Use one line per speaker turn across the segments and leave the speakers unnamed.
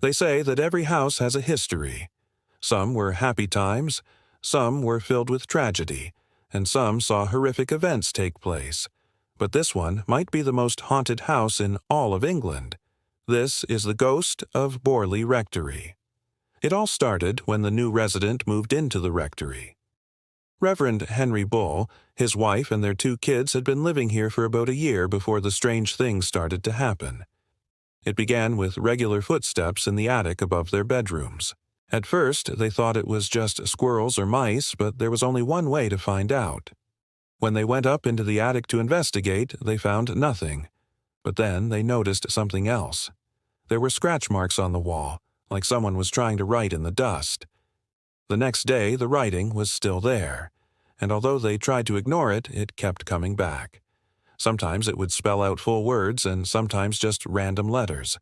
They say that every house has a history. Some were happy times, some were filled with tragedy, and some saw horrific events take place. But this one might be the most haunted house in all of England. This is the ghost of Borley Rectory. It all started when the new resident moved into the rectory. Reverend Henry Bull, his wife, and their 2 kids had been living here for about a year before the strange things started to happen. It began with regular footsteps in the attic above their bedrooms. At first, they thought it was just squirrels or mice, but there was only one way to find out. When they went up into the attic to investigate, they found nothing. But then they noticed something else. There were scratch marks on the wall, like someone was trying to write in the dust. The next day, the writing was still there, and although they tried to ignore it, it kept coming back. Sometimes it would spell out full words and sometimes just random letters.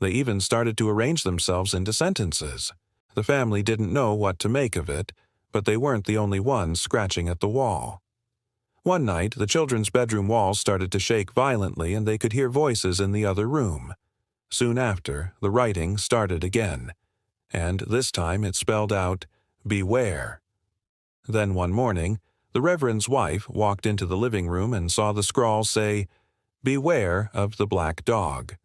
They even started to arrange themselves into sentences. The family didn't know what to make of it, but they weren't the only ones scratching at the wall. One night, the children's bedroom walls started to shake violently and they could hear voices in the other room. Soon after, the writing started again, and this time it spelled out, "Beware." Then one morning, the Reverend's wife walked into the living room and saw the scrawl say, "Beware of the black dog."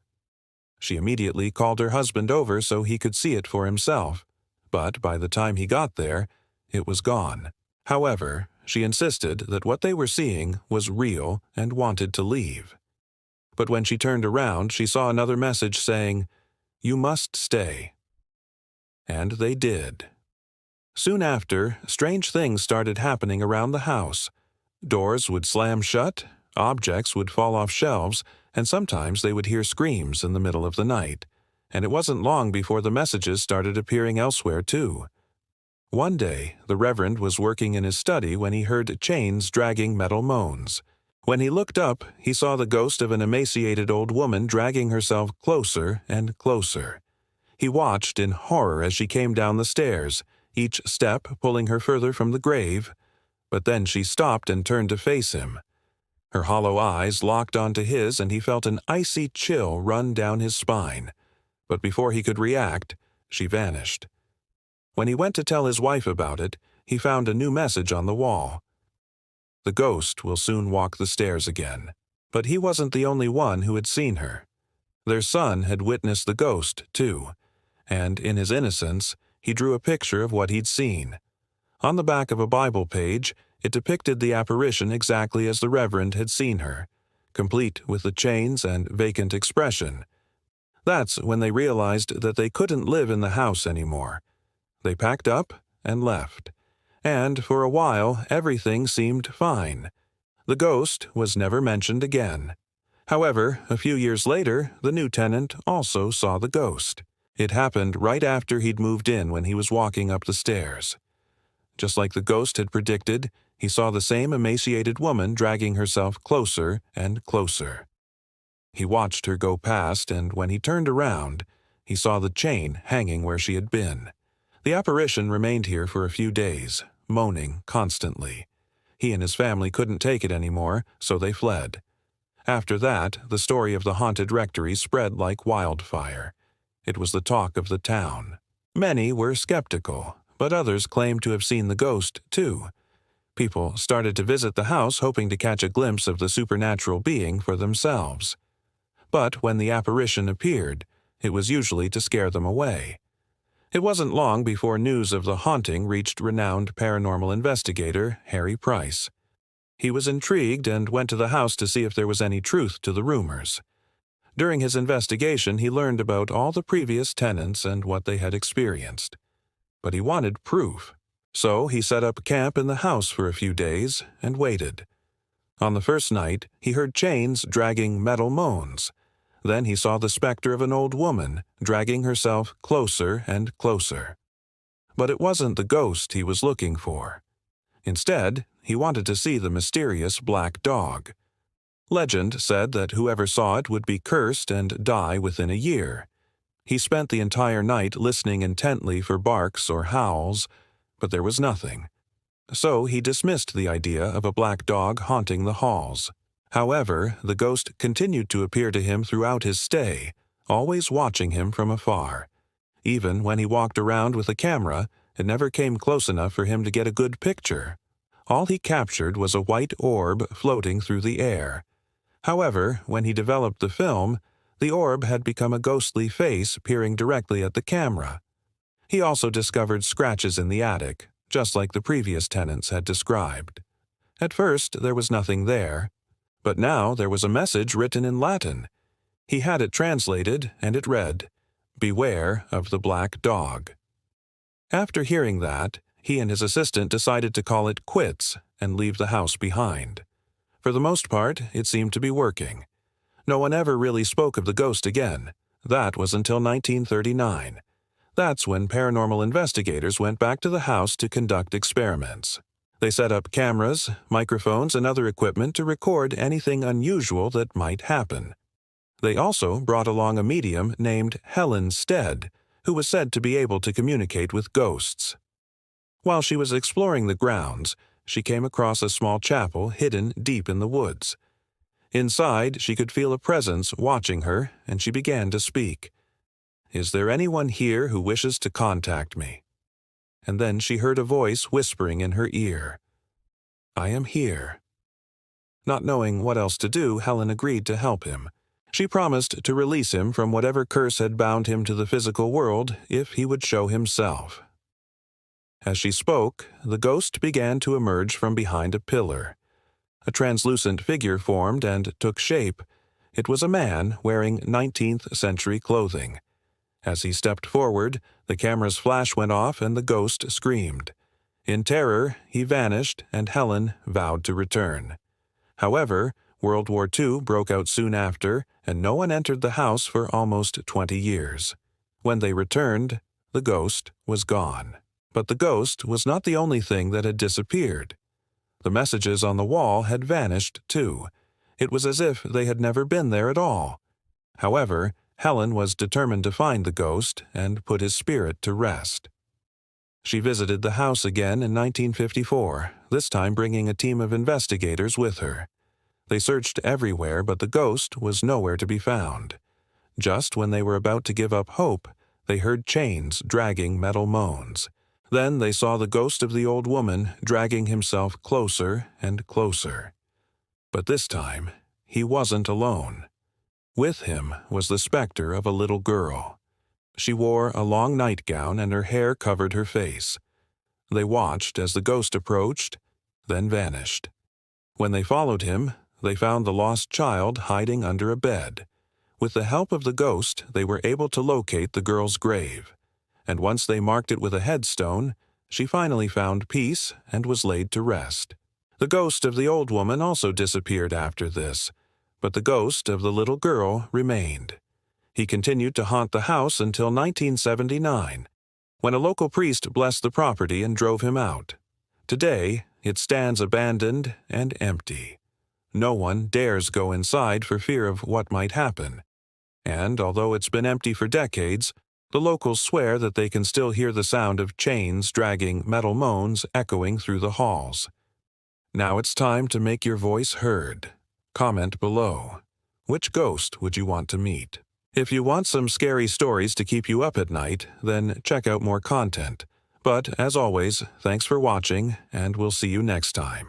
She immediately called her husband over so he could see it for himself, but by the time he got there, it was gone. However, she insisted that what they were seeing was real and wanted to leave. But when she turned around, she saw another message saying, "You must stay." And they did. Soon after, strange things started happening around the house. Doors would slam shut, objects would fall off shelves, and sometimes they would hear screams in the middle of the night. And it wasn't long before the messages started appearing elsewhere too. One day, the Reverend was working in his study when he heard chains dragging metal moans. When he looked up, he saw the ghost of an emaciated old woman dragging herself closer and closer. He watched in horror as she came down the stairs, each step pulling her further from the grave. But then she stopped and turned to face him. Her hollow eyes locked onto his and he felt an icy chill run down his spine. But before he could react, she vanished. When he went to tell his wife about it, he found a new message on the wall. The ghost will soon walk the stairs again. But he wasn't the only one who had seen her. Their son had witnessed the ghost, too, and in his innocence, he drew a picture of what he'd seen. On the back of a Bible page, it depicted the apparition exactly as the Reverend had seen her, complete with the chains and vacant expression. That's when they realized that they couldn't live in the house anymore. They packed up and left. And for a while, everything seemed fine. The ghost was never mentioned again. However, a few years later, the new tenant also saw the ghost. It happened right after he'd moved in when he was walking up the stairs. Just like the ghost had predicted, he saw the same emaciated woman dragging herself closer and closer. He watched her go past, and when he turned around, he saw the chain hanging where she had been. The apparition remained here for a few days, moaning constantly. He and his family couldn't take it anymore, so they fled. After that, the story of the haunted rectory spread like wildfire. It was the talk of the town. Many were skeptical, but others claimed to have seen the ghost, too. People started to visit the house hoping to catch a glimpse of the supernatural being for themselves. But when the apparition appeared, it was usually to scare them away. It wasn't long before news of the haunting reached renowned paranormal investigator Harry Price. He was intrigued and went to the house to see if there was any truth to the rumors. During his investigation, he learned about all the previous tenants and what they had experienced. But he wanted proof. So he set up camp in the house for a few days and waited. On the first night, he heard chains dragging metal moans. Then he saw the specter of an old woman dragging herself closer and closer. But it wasn't the ghost he was looking for. Instead, he wanted to see the mysterious black dog. Legend said that whoever saw it would be cursed and die within a year. He spent the entire night listening intently for barks or howls, but there was nothing. So he dismissed the idea of a black dog haunting the halls. However, the ghost continued to appear to him throughout his stay, always watching him from afar. Even when he walked around with a camera, it never came close enough for him to get a good picture. All he captured was a white orb floating through the air. However, when he developed the film, the orb had become a ghostly face peering directly at the camera. He also discovered scratches in the attic, just like the previous tenants had described. At first, there was nothing there, but now there was a message written in Latin. He had it translated, and it read, "Beware of the black dog." After hearing that, he and his assistant decided to call it quits and leave the house behind. For the most part, it seemed to be working. No one ever really spoke of the ghost again. That was until 1939. That's when paranormal investigators went back to the house to conduct experiments. They set up cameras, microphones, and other equipment to record anything unusual that might happen. They also brought along a medium named Helen Stead, who was said to be able to communicate with ghosts. While she was exploring the grounds, she came across a small chapel hidden deep in the woods. Inside, she could feel a presence watching her, and she began to speak. "Is there anyone here who wishes to contact me?" And then she heard a voice whispering in her ear, "I am here." Not knowing what else to do, Helen agreed to help him. She promised to release him from whatever curse had bound him to the physical world if he would show himself. As she spoke, the ghost began to emerge from behind a pillar. A translucent figure formed and took shape. It was a man wearing 19th century clothing. As he stepped forward, the camera's flash went off and the ghost screamed. In terror, he vanished and Helen vowed to return. However, World War II broke out soon after, and no one entered the house for almost 20 years. When they returned, the ghost was gone. But the ghost was not the only thing that had disappeared. The messages on the wall had vanished, too. It was as if they had never been there at all. However, Helen was determined to find the ghost and put his spirit to rest. She visited the house again in 1954, this time bringing a team of investigators with her. They searched everywhere, but the ghost was nowhere to be found. Just when they were about to give up hope, they heard chains dragging metal moans. Then they saw the ghost of the old woman dragging himself closer and closer. But this time, he wasn't alone. With him was the specter of a little girl. She wore a long nightgown and her hair covered her face. They watched as the ghost approached, then vanished. When they followed him, they found the lost child hiding under a bed. With the help of the ghost, they were able to locate the girl's grave. And once they marked it with a headstone, she finally found peace and was laid to rest. The ghost of the old woman also disappeared after this, but the ghost of the little girl remained. He continued to haunt the house until 1979, when a local priest blessed the property and drove him out. Today, it stands abandoned and empty. No one dares go inside for fear of what might happen. And although it's been empty for decades, the locals swear that they can still hear the sound of chains dragging metal moans echoing through the halls. Now it's time to make your voice heard. Comment below. Which ghost would you want to meet? If you want some scary stories to keep you up at night, then check out more content. But, as always, thanks for watching, and we'll see you next time.